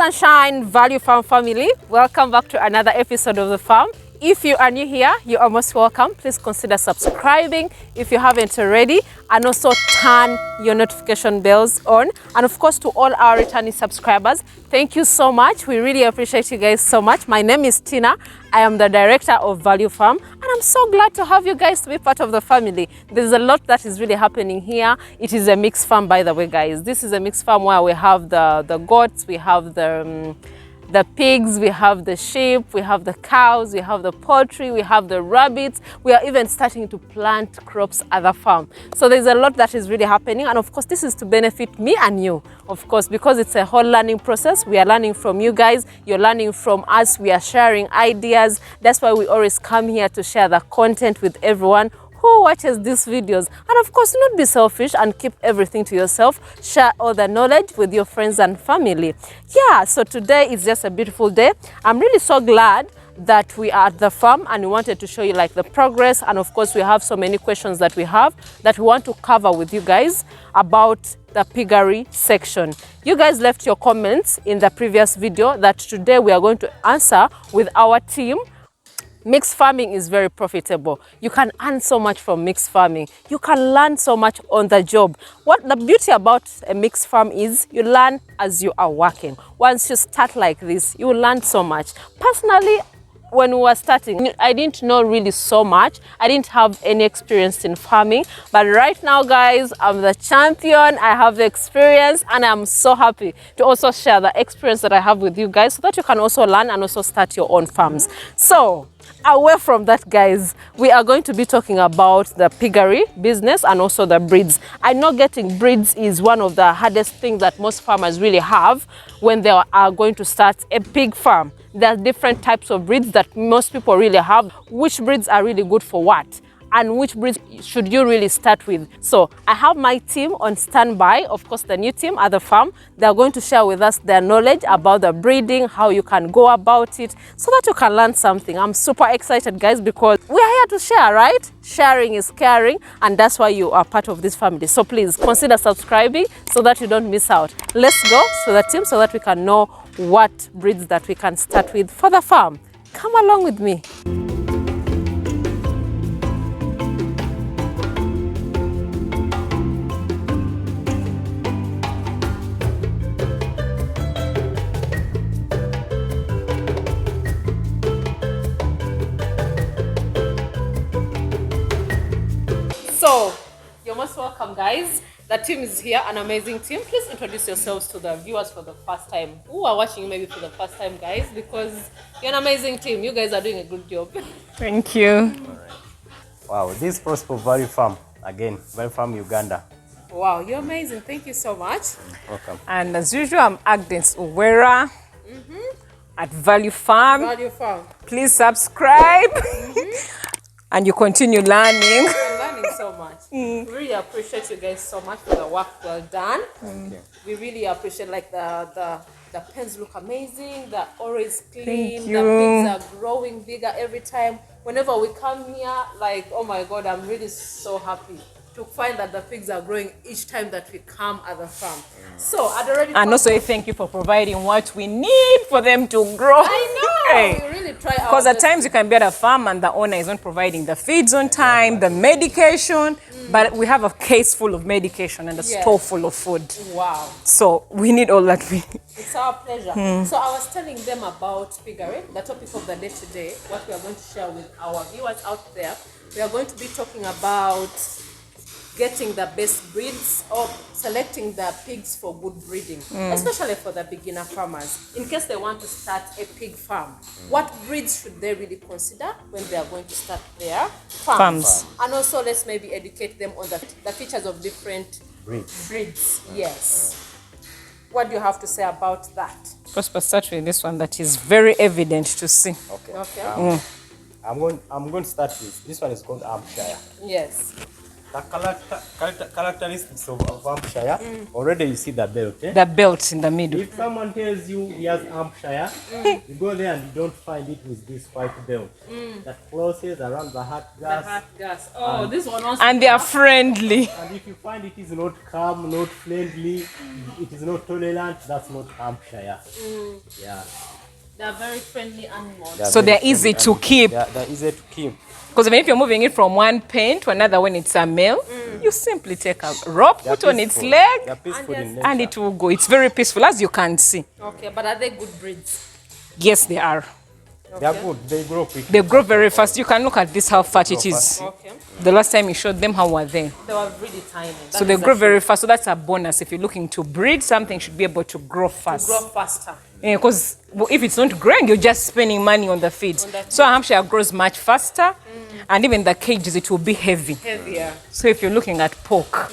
Sunshine Value Farm family, welcome back to another episode of the farm. If you are new here, you are most welcome. Please consider subscribing if you haven't already, and also turn your notification bells on. And of course, to all our returning subscribers, thank you so much. We really appreciate you guys so much. My name is Tina. I am the director of Value Farm, and I'm so glad to have you guys to be part of the family. There's a lot that is really happening here. It is a mixed farm, by the way, guys. This is a mixed farm where we have the goats, we have the pigs, we have the sheep, we have the cows, we have the poultry, we have the rabbits. We are even starting to plant crops at the farm. So there's a lot that is really happening. And of course, this is to benefit me and you, of course, because it's a whole learning process. We are learning from you guys. You're learning from us. We are sharing ideas. That's why we always come here to share the content with everyone who watches these videos. And of course, not be selfish and keep everything to yourself. Share all the knowledge with your friends and family. Yeah, so today is just a beautiful day. I'm really so glad that we are at the farm, and we wanted to show you like the progress. And of course, we have so many questions that we have that we want to cover with you guys about the piggery section. You guys left your comments in the previous video that today we are going to answer with our team. Mixed farming is very profitable. You can earn so much from mixed farming. You can learn so much on the job. What the beauty about a mixed farm is, you learn as you are working. Once you start like this, you learn so much. Personally, when we were starting, I didn't know really so much. I didn't have any experience in farming. But right now, guys, I'm the champion. I have the experience, and I'm so happy to also share the experience that I have with you guys so that you can also learn and also start your own farms. So, away from that, guys, we are going to be talking about the piggery business and also the breeds. I know getting breeds is one of the hardest things that most farmers really have when they are going to start a pig farm. There are different types of breeds that most people really have. Which breeds are really good for what? And which breeds should you really start with? So I have my team on standby, of course the new team at the farm. They're going to share with us their knowledge about the breeding, how you can go about it, so that you can learn something. I'm super excited, guys, because we are here to share, right? Sharing is caring, and that's why you are part of this family. So please consider subscribing so that you don't miss out. Let's go to the team so that we can know what breeds that we can start with for the farm. Come along with me. So, you're most welcome, guys. The team is here, an amazing team. Please introduce yourselves to the viewers for the first time, who are watching maybe for the first time, guys, because you're an amazing team. You guys are doing a good job. Thank you. All right. Wow, this is Prosper Value Farm, again, Value Farm Uganda. Wow, you're amazing. Thank you so much. Welcome. And as usual, I'm Agnes Uwera at Value Farm. Value Farm. Please subscribe and you continue learning. I'm learning so much. We really appreciate you guys so much for the work well done. We really appreciate like the pens look amazing, the ore is clean, the pigs are growing bigger every time. Whenever we come here, like, oh my God, I'm really so happy to find that the pigs are growing each time that we come at the farm. So I'd already And also thank you for providing what we need for them to grow. I know, we really try our Because at best. times you can be at a farm and the owner is not providing the feeds on time, the medication, but we have a case full of medication and a store full of food. Wow. So we need all that we It's our pleasure. So I was telling them about piggery, the topic of the day today, what we are going to share with our viewers out there. We are going to be talking about getting the best breeds or selecting the pigs for good breeding, especially for the beginner farmers. In case they want to start a pig farm, what breeds should they really consider when they are going to start their farms? And also let's maybe educate them on the features of different breeds. Yes. What do you have to say about that? Prosper, start with this one that is very evident to see. Okay. I'm going to start with this one. Is called Hampshire. Yes. The characteristics of Hampshire, already you see the belt. The belt in the middle. If someone tells you he has Hampshire, you go there and you don't find it with this white belt. That closes around the heart gas. The heart gas. Oh, this one also. And they are friendly. And if you find it is not calm, not friendly, it is not tolerant, that's not Hampshire. Yeah. They are very friendly animals. So they're easy to keep. They're easy to keep. Because if you're moving it from one pen to another when it's a male, you simply take a rope, put on its leg, They're peaceful in nature. and it will go. It's very peaceful, as you can see. Okay, but are they good breeds? Yes, they are. They are good. They grow quick. They grow very fast. You can look at this, how fat it is. Okay. The last time you showed them, how were they? They were really tiny. So they grow very fast. So that's a bonus. If you're looking to breed, something should be able to grow fast. grow faster. Because if it's not growing, you're just spending money on the feed. So Hampshire grows much faster, and even the cages, it will be heavy. Heavier. So if you're looking at pork,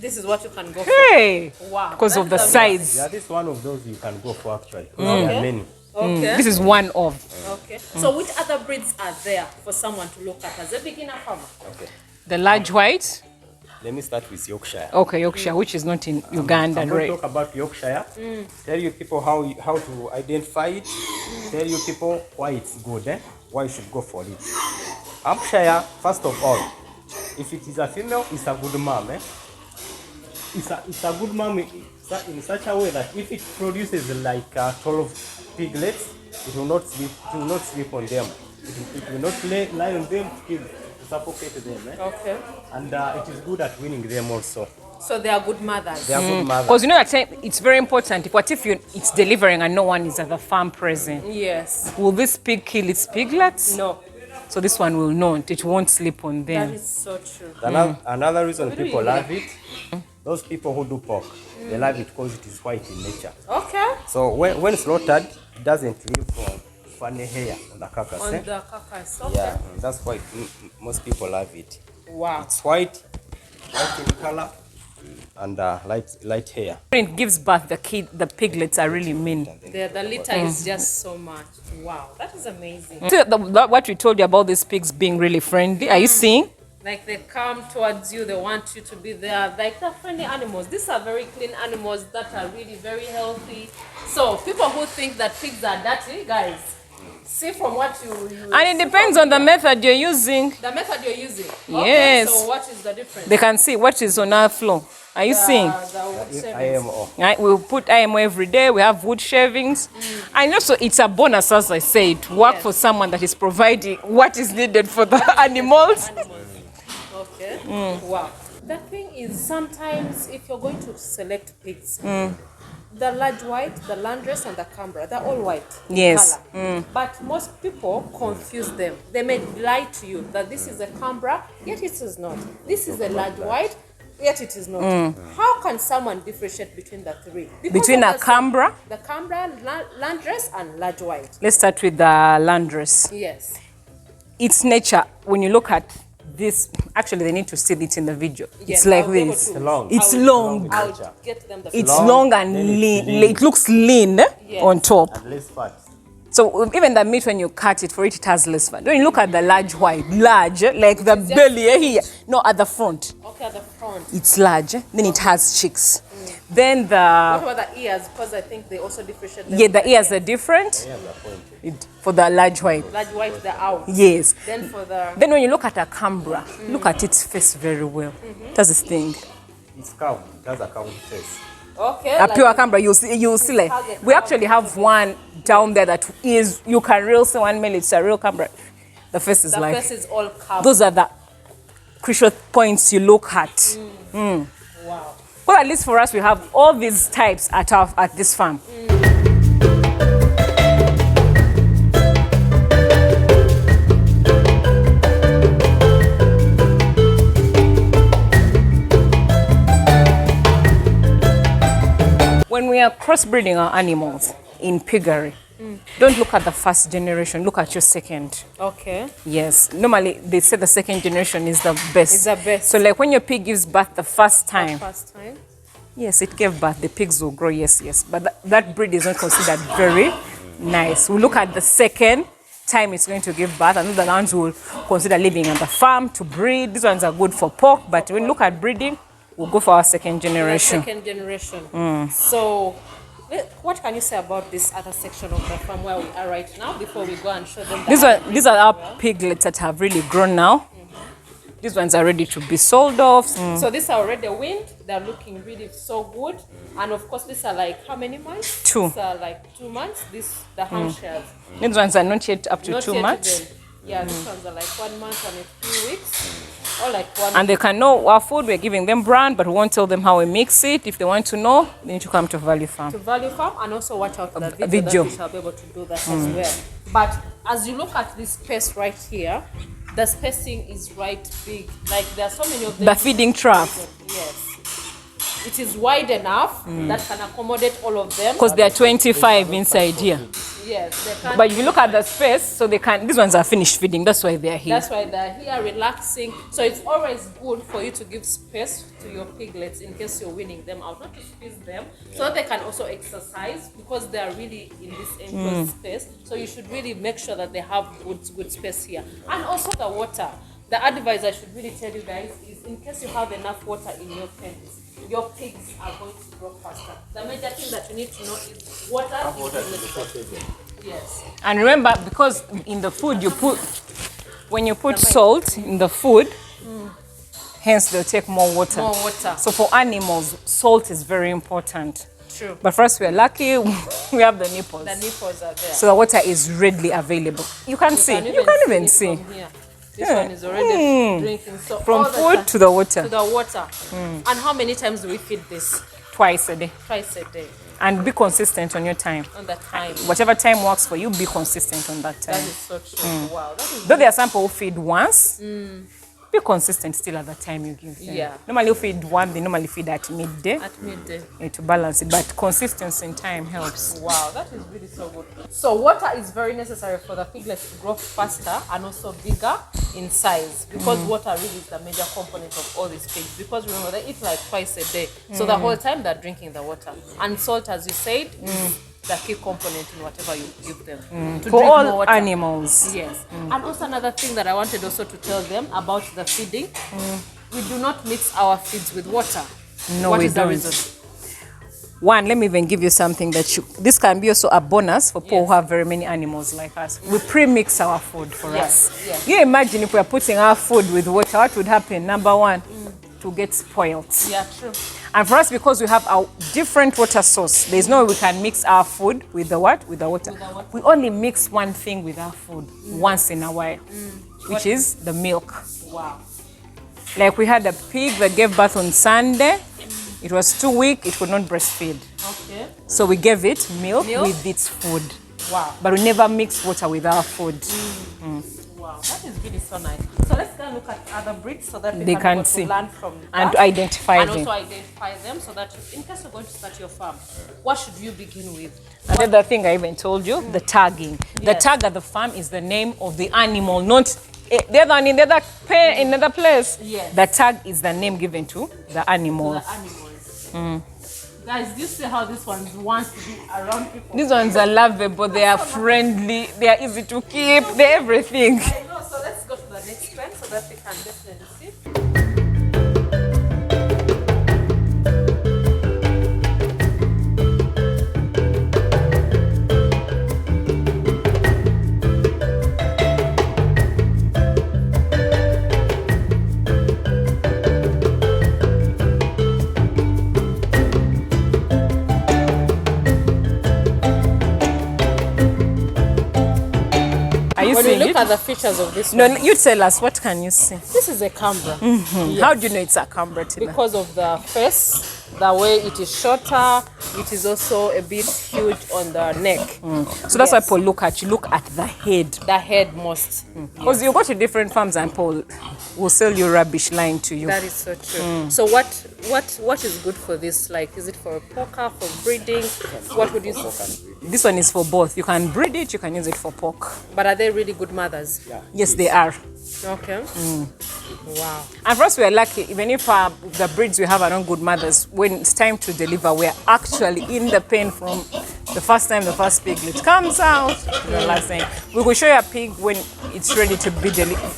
This is what you can go hey, for. Wow. because of the That's size. Yeah, this is one of those you can go for actually. There are many. Okay. This is one of. Okay. So which other breeds are there for someone to look at as a beginner farmer? Okay. The large white. Let me start with Yorkshire. Okay, Yorkshire, which is not in Uganda, I'm going right? to talk about Yorkshire. Tell you people how to identify it. Tell you people why it's good, why you should go for it. Hampshire, first of all, if it is a female, it's a good mom. It's a good mom in such a way that if it produces like 12 piglets, it will not sleep. It will not sleep on them. It will not lie on them to suffocate them. Okay. And it is good at winning them also. So they are good mothers. They are good mothers. Because you know that it's very important. What if it's delivering and no one is at the farm present? Yes. Will this pig kill its piglets? No. So this one will not. It won't sleep on That them. is so true. Another reason people love it, those people who do pork, they love it because it is white in nature. Okay. So when slaughtered, it doesn't leave funny hair on the carcass. On the carcass. Okay. Yeah, that's why most people love it. Wow. It's white in color, and light hair. When it gives birth, the piglets are really mean. The litter is just so much. Wow. That is amazing. So what we told you about these pigs being really friendly, are you seeing? Like they come towards you, they want you to be there. Like they're friendly animals. These are very clean animals that are really very healthy. So people who think that pigs are dirty, guys, see from what you And it depends on the method you're using. the method you're using. Yes. Okay, so what is the difference? They can see what is on our floor. Are you seeing? IMO. Right, we'll put IMO every day. We have wood shavings. And also, it's a bonus, as I said, to work for someone that is providing what is needed for the animals. Okay. Wow. The thing is, sometimes if you're going to select pigs, the large white, the Landrace, and the Canberra, they're all white in Yes. color. But most people confuse them. They may lie to you that this is a Canberra, yet it is not. This is a large white, yet it is not. How can someone differentiate between the three? Because Between of a Canberra, the Canberra, Landrace, and large white. let's start with the Landrace. Yes. Its nature, when you look at this, actually they need to see it in the video. Yes, It's like I'll be able this. to- long. It's I will- long. I'll get them the It's long, long and then it's lean. lean. It looks lean Yes. on top. And less fat. So even the meat, when you cut it for it, it has less fat. When you look at the large white, large, like the belly here, no, at the front, Okay, at the front. it's large. Then it has cheeks. Then What about the ears? Because I think they also differentiate them. the ears are different for the large white. Large white, the owl. Yes. Then for the... Then when you look at a Canberra, look at its face very well. That's this thing. It's cow. It has a cow face. Okay. A like pure Canberra, you'll see like, has a we cow actually have one down there that is, you can really see one male, it's a real Canberra. The face is the like, face is all covered. those are the crucial points you look at. Wow. Well, at least for us, we have all these types at this farm. When we are crossbreeding our animals in piggery, don't look at the first generation, look at your second. Okay. Yes, normally they say the second generation is the best. Is the best. So like when your pig gives birth the first time, First time. yes, it gave birth, the pigs will grow, yes. But that breed is not considered very nice. We look at the second time it's going to give birth, and those are the ones who will consider living on the farm to breed. These ones are good for pork, but when we look at breeding, we'll go for our second generation. Second generation. So, what can you say about this other section of the farm where we are right now before we go and show them? These are our piglets that have really grown now. These ones are ready to be sold off. So these are already weaned. They're looking really so good. And of course, these are like how many months? 2. These are like 2 months. The Hampshires. These ones are not yet up to Not 2 yet months. even. Yeah, these ones are like 1 month and a few weeks. Or like 1 And they can know our food. We're giving them brand, but we won't tell them how we mix it. If they want to know, they need to come to Value Farm. to Value Farm, and also watch out for the video, video. that we shall be able to do that as well. But as you look at this space right here, the spacing is right big. Like there are so many of them. The feeding trough. Yes. It is wide enough that can accommodate all of them. Because there are 25 inside here. Yes, they can. But if you look at the space, so they can, these ones are finished feeding. That's why they're here. That's why they're here relaxing. So it's always good for you to give space to your piglets in case you're weaning them out, not to squeeze them, so that they can also exercise, because they are really in this enclosed space. So you should really make sure that they have good space here. And also the water. The advice I should really tell you guys is, in case you have enough water in your pens, your pigs are going to grow faster. The major thing that you need to know is water is yes. And remember, because in the food you put, when you put salt in the food, hence they'll take more water. More water. So for animals, salt is very important. True. But for us, we're lucky, we have the nipples. The nipples are there. So the water is readly available. You can see. You can even it see. from here. This one is already drinking. So From all the food time to the water. to the water. And how many times do we feed this? Twice a day. Twice a day. And be consistent on your time. On the time. Whatever time works for you, be consistent on that That time. is so true. Wow. That is Though there are some people who feed once, be consistent still at the time you give them. Yeah. Normally you feed one, they normally feed at midday at midday. to balance it, but consistency in time helps. Wow, that is really so good. So water is very necessary for the piglets to grow faster and also bigger in size, because water really is the major component of all these pigs, because remember they eat like twice a day. So the whole time they're drinking the water. And salt, as you said, is the key component in whatever you give them. To For drink more all water. animals. Yes. And also another thing that I wanted also to tell them about the feeding, we do not mix our feeds with water. No, What we is the don't. reason? One, let me even give you something that this can be also a bonus for people Yes. who have very many animals like us. We pre-mix our food for Yes, us. yes. You imagine if we are putting our food with water, what would happen? Number one, to get spoiled. Yeah, true. And for us, because we have a different water source, there's no way we can mix our food with the what? With the water. With the water. We only mix one thing with our food once in a while, which is the milk. Wow. Like we had a pig that gave birth on Sunday. It was 2 weeks, it could not breastfeed. Okay. So we gave it milk Milk? with its food. Wow. But we never mix water with our food. Wow, that is really so nice. So let's go and look at other breeds so that we They can, can go to see. learn from And that. to identify and them. also identify them, so that in case you're going to start your farm, what should you begin with? Another thing I even told you, the tagging. The Yes. tag at the farm is the name of the animal, not the other one in the other in another place. Yes. The tag is the name given to the animal. The animals. Guys, do you see how this one wants to be around people? These ones are lovable, they are friendly, they are easy to keep, they're everything. I know, so let's go to the next pen so that we can definitely see. Are you When we seeing look it? at the features of this No, one, you tell us, what can you see? this is a Canberra. How do you know it's a Canberra, Tina? Because of the face, the way it is shorter, it is also a bit huge on the neck. So that's why Yes. Paul look at the head. The head most. Because you go to different farms and Paul will sell you rubbish lying to you. That is so true. So what is good for this? Like, is it for a porker, for breeding? What would you say? This one is for both. You can breed it, you can use it for pork. But are they really good mothers? Yes, they are. Okay. Wow. And for us, we are lucky. Even if the breeds we have are not good mothers, when it's time to deliver, we're actually in the pen from The first time the first piglet comes out, the last thing. We will show you a pig when it's ready to be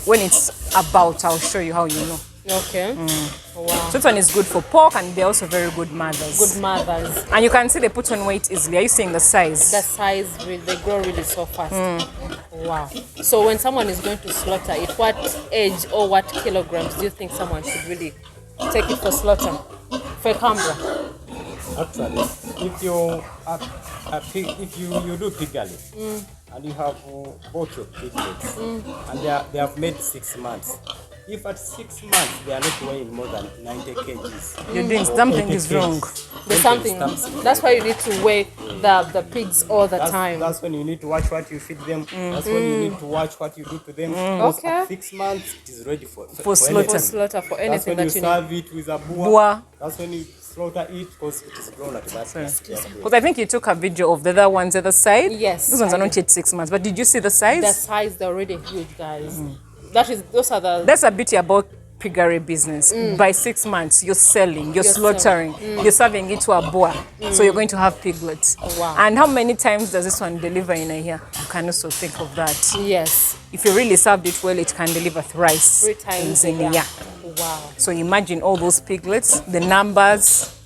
when it's about. I'll show you how you know. Okay. Wow. So this one is good for pork, and they're also very good mothers. Good mothers. And you can see they put on weight easily. Are you seeing the size? The size, they grow really so fast. Wow. So when someone is going to slaughter it, what age or what kilograms do you think someone should really take it for slaughter? For a Canberra? Actually, if you if you do piggery and you have bought your piglets and they have made 6 months, if at 6 months they are not weighing more than 90 kgs, you're doing something is wrong. There's something. That's why you need to weigh the pigs all the time. That's when you need to watch what you feed them. That's when you need to watch what you do to them. Because Okay. at 6 months it is ready for slaughter. For slaughter, for That's anything when you that you serve need. it with a Boa. boa. That's when you slaughter it because it is grown at that time. Because I think you took a video of the other ones at the side. Yes, These ones are I not yet 6 months. But did you see the size? The size, they're already huge, guys. Those are the... That's a beauty about piggery business. By 6 months, you're selling, you're slaughtering, you're serving it to a boa. So you're going to have piglets. Wow. And how many times does this one deliver in a year? You can also think of that. Yes. If you really served it well, it can deliver thrice 3 times in a year. Wow. So imagine all those piglets, the numbers.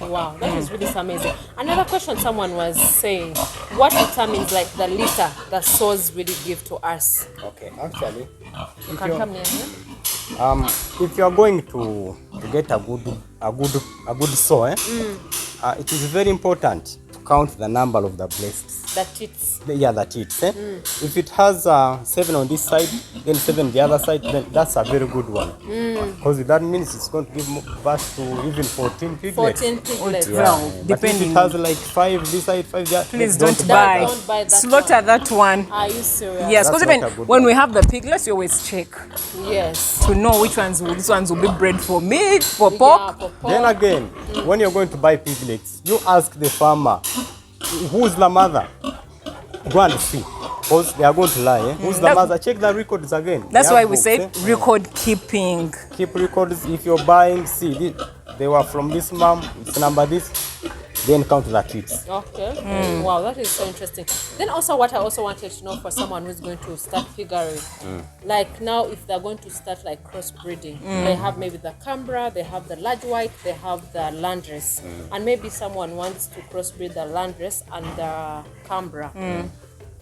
Wow, that is really amazing. Another question someone was saying, what determines like the litter that sows really give to us? Okay, actually, You can come near here. if you are going to get a good sow, it is very important to count the number of the breasts. The tits. The tits. If it has 7 on this side, then 7 the other side, then that's a very good one. Because that means it's going to give birth to even 14 piglets. 14 piglets. Well, But if depending. it has like 5 this side, 5 there, Please then don't buy. Don't buy that Slaughter that one. Are you serious? Yes, because That's even not a good when one. we have the piglets, you always check Yes. to know which ones these ones will be bred for meat, for Yeah, pork. for pork. Then again, when you're going to buy piglets, you ask the farmer, who's the mother? Go and see, because they are going to lie. Who's the mother? Check the records again. That's They why have we books, say record keeping. keep records. If you're buying, see, they were from this mom, it's number this, then count the tits. Okay. Wow, that is so interesting. Then also what I also wanted to know for someone who's going to start piggery, like now if they're going to start like crossbreeding, they have maybe the Canberra, they have the large white, they have the Landrace, and maybe someone wants to crossbreed the Landrace and the Canberra.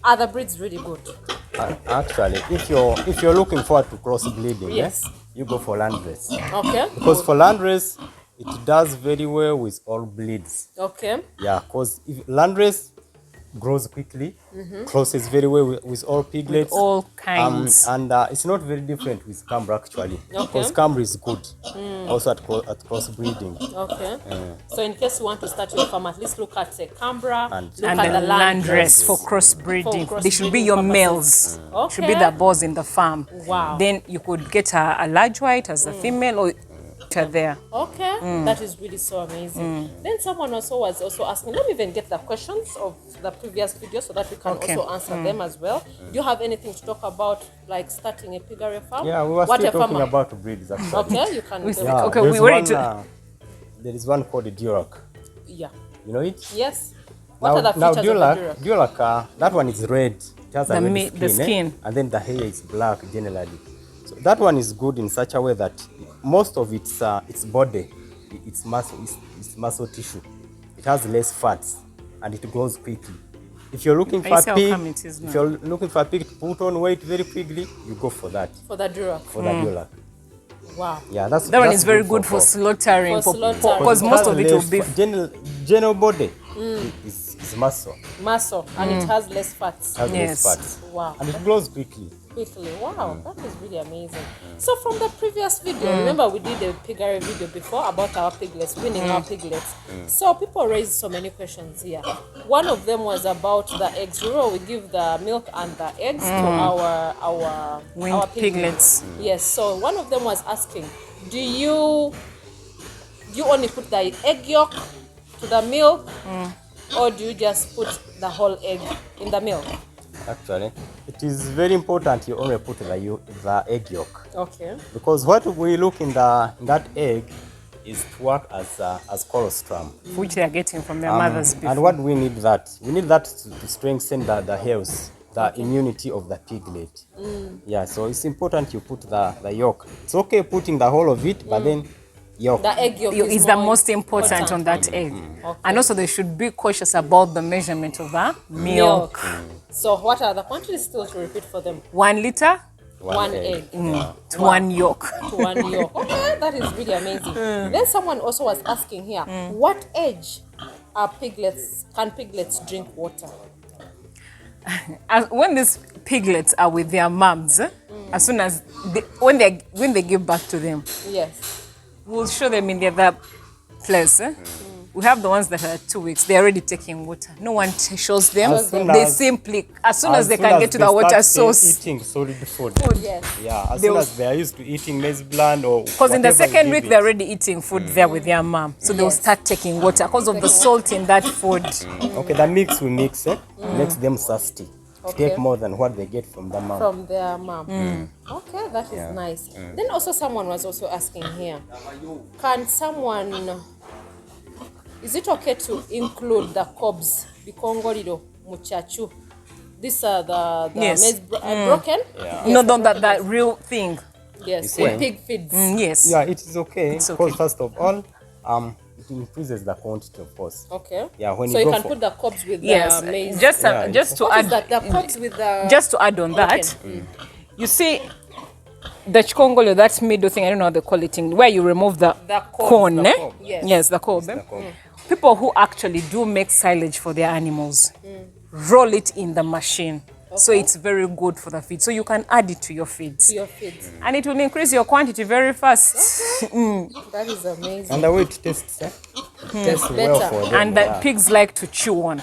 Are the breeds really good? Actually, if you're looking forward to crossbreeding, Yes. you go for landrace. Okay. Because for landrace, it does very well with all breeds. Okay. Yeah, because if landrace grows quickly, crosses very well with all piglets. All kinds. And it's not very different with Canberra actually. Okay. Because Canberra is good also at crossbreeding. Okay. So in case you want to start your farm, at least look at the Canberra, And look And at the the landrace Landrace. for crossbreeding. For They should be crossbreeding your purposes. males. Okay. Should be the boss in the farm. Wow. Then you could get a large white as a female or there. Okay, that is really so amazing. Then someone also was also asking, let me even get the questions of the previous video so that we can Okay. also answer them as well. Do you have anything to talk about, like starting a piggery farm? Yeah, we were What still a talking farmer. about breeds actually. Okay, you can. Yeah, Okay, there's we were ready one, there is one called Duroc. Yeah. You know it? Yes. What are the features of the Duroc? Duroc, that one is red. It has a The red the skin. and then the hair is black generally. So that one is good in such a way that most of its body, its muscle tissue, it has less fats and it grows quickly. If you're looking for I a see how pig, come it is now. if you're looking for a pig to put on weight very quickly, you go for that, For the Duroc. for the Duroc. Wow. Yeah, that's That one that's is very good for pork. slaughtering. For slaughtering. Because most of it will be. General body is muscle. Muscle, and it has less fats. Has Yes. less fats. Wow. And it grows quickly. Quickly. Wow, that is really amazing. So from the previous video, remember we did a piggery video before about our piglets, winning our piglets. So people raised so many questions here. One of them was about the eggs. Remember we give the milk and the eggs to our Winged piglets. Yes. So one of them was asking, do you only put the egg yolk to the milk, or do you just put the whole egg in the milk? Actually, it is very important you only put the egg yolk, Okay. because what we look in that egg is to work as colostrum. Which they are getting from their mothers before. And what do we need that? We need that to strengthen the health, the immunity of the piglet. Yeah, so it's important you put the yolk. It's okay putting the whole of it, but then yolk. The egg yolk is the most important on that egg. Okay. And also they should be cautious about the measurement of the milk. So what are the quantities still to repeat for them? 1 liter 1 egg. to 1 yolk. To 1 yolk. Okay, that is really amazing. Then someone also was asking here, what age can piglets drink water? When these piglets are with their moms, as soon as when they give back to them, Yes. we'll show them in the other place. We have the ones that are 2 weeks. They're already taking water. No one shows them. As soon They as- simply, as soon as they can get to the water source. Eating solid food. Yes. Yeah, as They soon will- as they are used to eating maize bland or Because in the whatever you second give week, it. they're already eating food there with their mom. So they'll start taking water because of the salt in that food. Okay, the mix we mix makes them thirsty. Okay. Take more than what they get from the mom. From their mom. Okay, that is nice. Then also someone was also asking here, can someone, is it okay to include the cobs, bikongoliro, muchachu? These are the Yes. maize broken? Yeah. No, that real thing. Yes, You in see? pig feeds. Yes. Yeah, it is okay. It's Because okay. first of all, it increases the quantity, of course. Okay. Yeah, when so you you go can for- put the cobs with Yes. the maize. Just Yeah, just to What is add that? The cobs with the... just to add on that, you see the chikongolo, that middle thing, I don't know how they call it, where you remove the cob, corn, the eh? cob, yes. Yes, the cob. The cob. People who actually do make silage for their animals, roll it in the machine. So it's very good for the feed. So you can add it to your feeds. to your feeds. And it will increase your quantity very fast. That is amazing. And the way it tastes, it tastes well Better. for them. And the yeah. pigs like to chew on.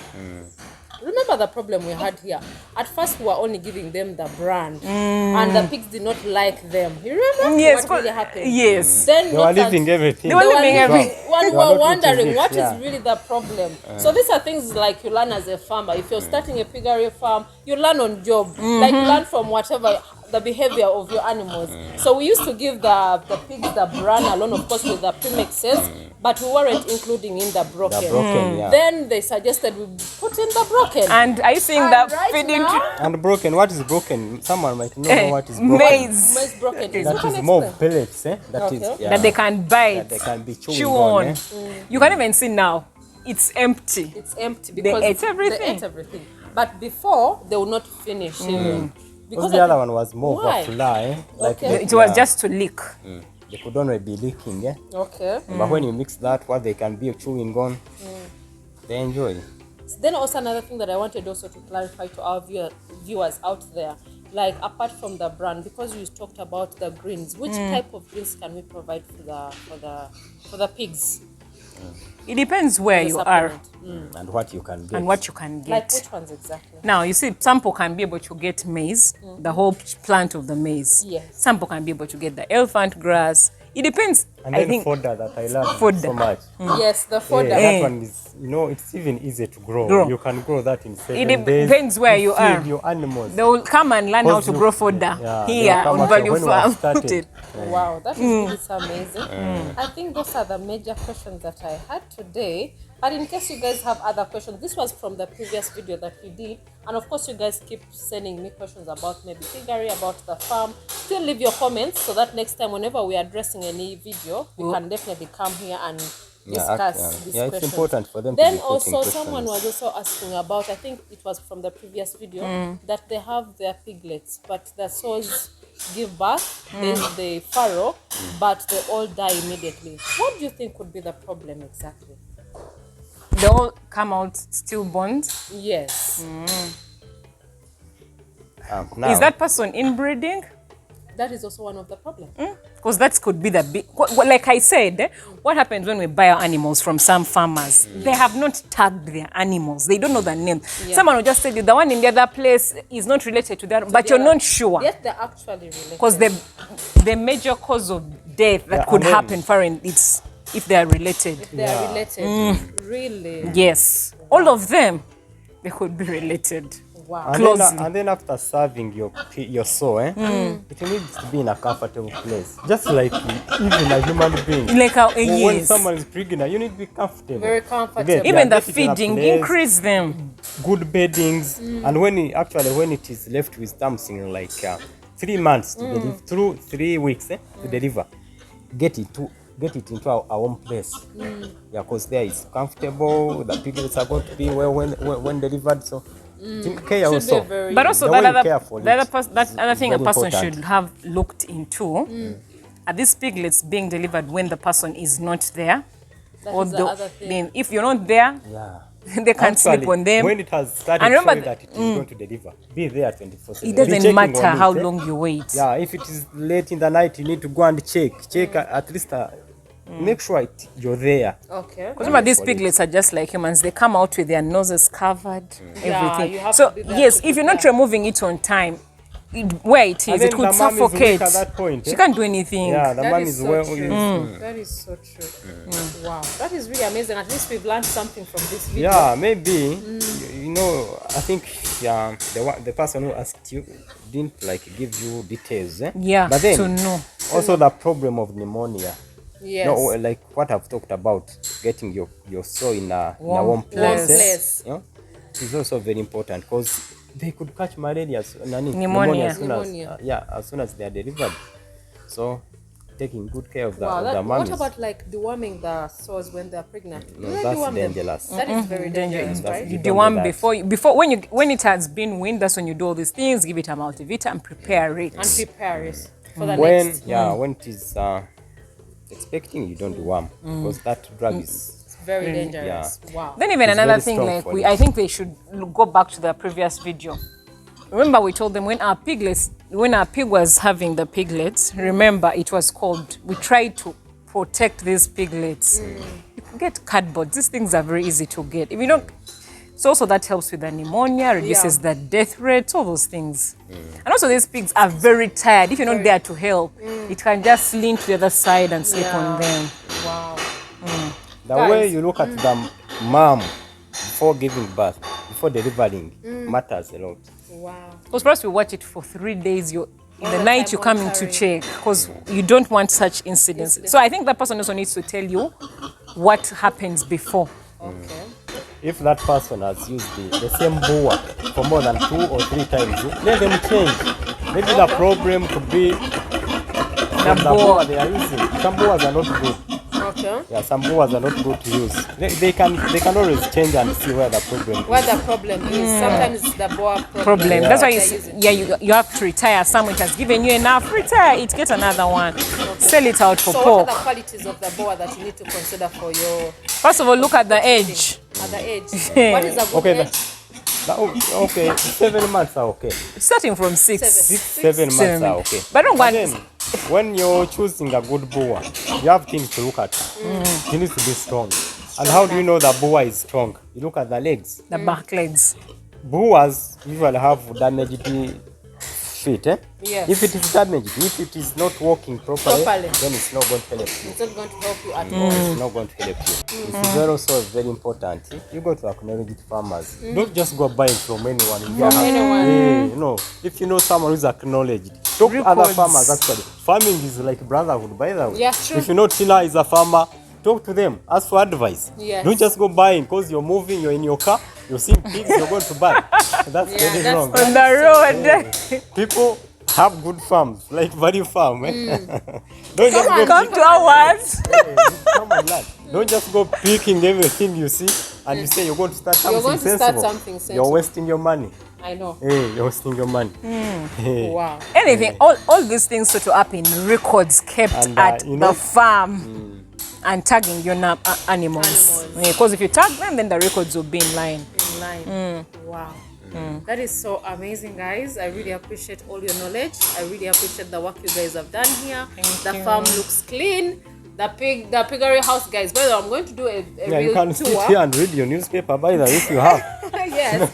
Remember the problem we had here? At first we were only giving them the brand and the pigs did not like them. You remember Yes, what really happened? yes. Then They were not that- leaving everything. They were leaving everything. When They we were were not wondering eating it, what yeah. is really the problem. So these are things like you learn as a farmer. If you're starting a piggery farm, you learn on job. Like you learn from whatever the behavior of your animals. So we used to give the pigs the brand alone, of course, with the premixes, but we weren't including in the broken. The broken, yeah. Then they suggested we put in the broken. And are you seeing And that right feeding? now, And broken, what is broken? Someone might know what is broken. Maize maize broken. You That can is more explain. pellets, That is, Okay. yeah. that they can bite, That they can be chewing chew on, on. You can even see now, it's empty. It's empty because ate everything. They ate everything. But before they would not finish even. Because the other one was more Why? of a fly. Like Okay. It was just to lick. They could only be leaking, Okay. But when you mix that, what they can be chewing on, they enjoy. Then also another thing that I wanted also to clarify to our viewers out there, like apart from the brand, because you talked about the greens, which type of greens can we provide for the pigs? It depends where The you are supplement. And what you can get. and what you can Like get. which ones exactly? Now, you see, some people can be able to get maize, the whole plant of the maize. Yes. Some people can be able to get the elephant grass. It depends. And I then think fodder that I love Fodder. so much. Yes, the fodder. That one is, it's even easy to grow. You can grow that in 7 it days. depends where you feed are. your animals. They will come and learn how Because to you- grow fodder Yeah, here they'll come on after Value when we have Farm. started. Wow, that is really so amazing. I think those are the major questions that I had today. But in case you guys have other questions, this was from the previous video that we did. And of course, you guys keep sending me questions about maybe piggery, about the farm. Still leave your comments so that next time, whenever we are addressing any video, we can definitely come here and discuss these Yeah, it's questions. important for them to Then be putting also someone questions. was also asking about, I think it was from the previous video, that they have their piglets, but the sows give birth, then they farrow, but they all die immediately. What do you think would be the problem exactly? They all come out stillborn. Yes, Now, Is that person inbreeding? that is also one of the problems. Because that could be the big, like I said, what happens when we buy our animals from some farmers? They have not tagged their animals. They don't know the name. Someone will just tell you the one in the other place is not related to that, but you're not sure. Yes, they're actually related. Because the major cause of death that could and then- happen, foreign, it's if they are related. They are related. Really? Yes. All of them, they could be related. Wow. Closely. And then after serving your soul, it needs to be in a comfortable place. Just like even a human being. Like how When yes. someone is pregnant, you need to be comfortable. Very comfortable. Again, Even the get it in a feeding, place, increase them. good beddings, and when it is left with something like 3 months to deliver, through 3 weeks to deliver, get it into our own place. Yeah, because there is comfortable. The piglets are going to be well when delivered. So care Should also. be very. But also The that way you other, care for that it other, that is other thing a very person important. should have looked into are these piglets being delivered when the person is not there? That is the other thing. Then if you're not there, Yeah. they can't Actually, sleep on them. when it has started And remember showing that it is going to deliver, be there 24/7. It Be doesn't checking matter on how it, long you wait. Yeah, if it is late in the night, you need to go and check at least. Make sure you're there. Okay. Because remember, these For piglets are just like humans. They come out with their noses covered, Yeah, everything. you have So to be there yes, to if you're be not there. removing it on time, where it And is, then it could the mom is weak suffocate. at that point, She eh? can't do anything. Yeah, the That man is is so well. true. That is so true. Wow, that is really amazing. At least we've learned something from this video. Yeah, maybe you know. I think the person who asked you didn't like give you details. Eh? Yeah, but then to know. also the problem of pneumonia. Yes. No, like what I've talked about, getting your soul in a warm Warm place. place. You know, is also very important because they could catch malaria, Pneumonia. as soon as Pneumonia. as soon as they are delivered. So taking good care of the Wow, of the what mummies. about like deworming the sores when they're pregnant? Do No, they that's deworm them? dangerous. That is very dangerous, That's- right? you You don't do one do that. before when it has been weaned. That's when you do all these things. Give it a multivita and prepare it. And prepare it for the When next. when it is expecting, you don't worm because that drug is It's very dangerous. Wow. Then even It's another very thing, strong like for I you. think they should go back to the previous video. Remember, we told them when our pig was having the piglets. Remember, it was called. We tried to protect these piglets. You can get cardboard. These things are very easy to get. If you don't, so also that helps with the pneumonia, reduces the death rate, all those things. And also these pigs are very tired. If you're not there to help, it can just lean to the other side and sleep on them. Wow. the Guys. way you look at the mom before giving birth, before delivering, matters a lot. Wow. Because first we watch it for 3 days. In All the the night time you come in to monitoring. check because you don't want such incidents. So I think that person also needs to tell you what happens before. Okay. If that person has used the same boa for more than 2 or 3 times, let them change. Maybe the problem could be from the boa they are using. Some boas are not good. Okay. Yeah, some boas are not good to use. They can always change and see where the problem Where is. the problem is. Sometimes it's the boa Problem. That's why They're using. you have to retire. Someone has given you enough. Retire it. Get another one. Sell it out for So what pork. are the qualities of the boa that you need to consider for your First of all, look at the age. at the age? What is a good Okay, age? okay, 7 months are okay. Starting from 6. 7 months are okay. But don't But want. then, when you're choosing a good boa, you have things to look at. It needs to be strong. And how do you know the boa is strong? You look at the legs. The back legs. Boas usually have damaged feet. Yes. If it is damaged, if it is not working properly, Properly. then it's not going to help you. It's not going to help you at all. It's not going to help you. It's very important. You got to acknowledge it, farmers. Don't just go buying from anyone. anyone. No. If you know someone who's acknowledged, talk to other Records. farmers actually. Farming is like brotherhood, by the way. Yeah, true. If you know Tina is a farmer, talk to them. Ask for advice. Yes. Don't just go buying because you're moving, you're in your car, you're seeing pigs, you're going to buy. That's very that's wrong. On the road. People have good farms, like value farm. Don't just go Come to ours. Come on, lad. Don't just go picking everything you see and you say you're going to start something going to start sensible. something sensible. You're wasting your money. I know. Hey, you're wasting your money. Hey. Wow. Anything, all these things to up in records kept And, at you know- the farm and tagging your animals. Because if you tag them, then the records will be in line. In line. Wow. That is so amazing, guys. I really appreciate all your knowledge. I really appreciate the work you guys have done here. The farm looks clean. The piggery house, guys. By the way, I'm going to do a Yeah, you real can tour. sit here and read your newspaper, by the way, if you have. Yes.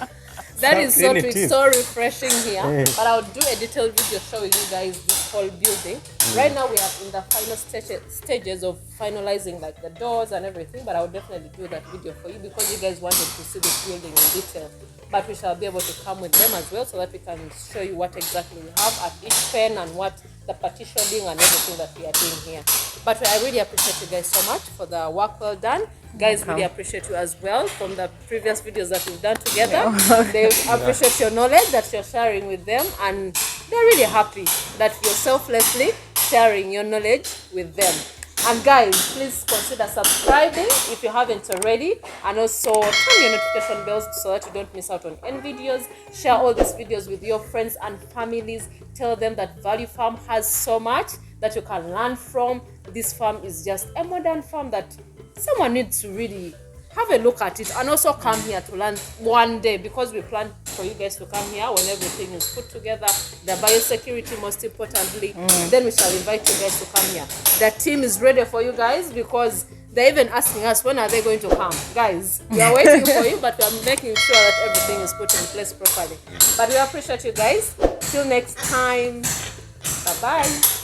That is so Really true. it It's is. so refreshing here. But I'll do a detailed video showing you guys this whole building. Right now we are in the final stages of finalizing like the doors and everything. But I will definitely do that video for you because you guys wanted to see this building in detail. But we shall be able to come with them as well so that we can show you what exactly we have at each pen and what the partitioning and everything that we are doing here. But I really appreciate you guys so much for the work well done. Guys, really appreciate you as well from the previous videos that we've done together. They appreciate your knowledge that you're sharing with them, and they're really happy that you're selflessly sharing your knowledge with them. And guys, please consider subscribing if you haven't already, and also turn your notification bells so that you don't miss out on any videos. Share all these videos with your friends and families. Tell them that Value Farm has so much that you can learn from. This farm is just a modern farm that someone needs to really have a look at it, and also come here to learn one day, because we plan for you guys to come here when everything is put together, the biosecurity most importantly. Then we shall invite you guys to come here. The team is ready for you guys because they're even asking us when are they going to come. Guys, we are waiting for you, but we are making sure that everything is put in place properly. But we appreciate you guys. Till next time, bye bye.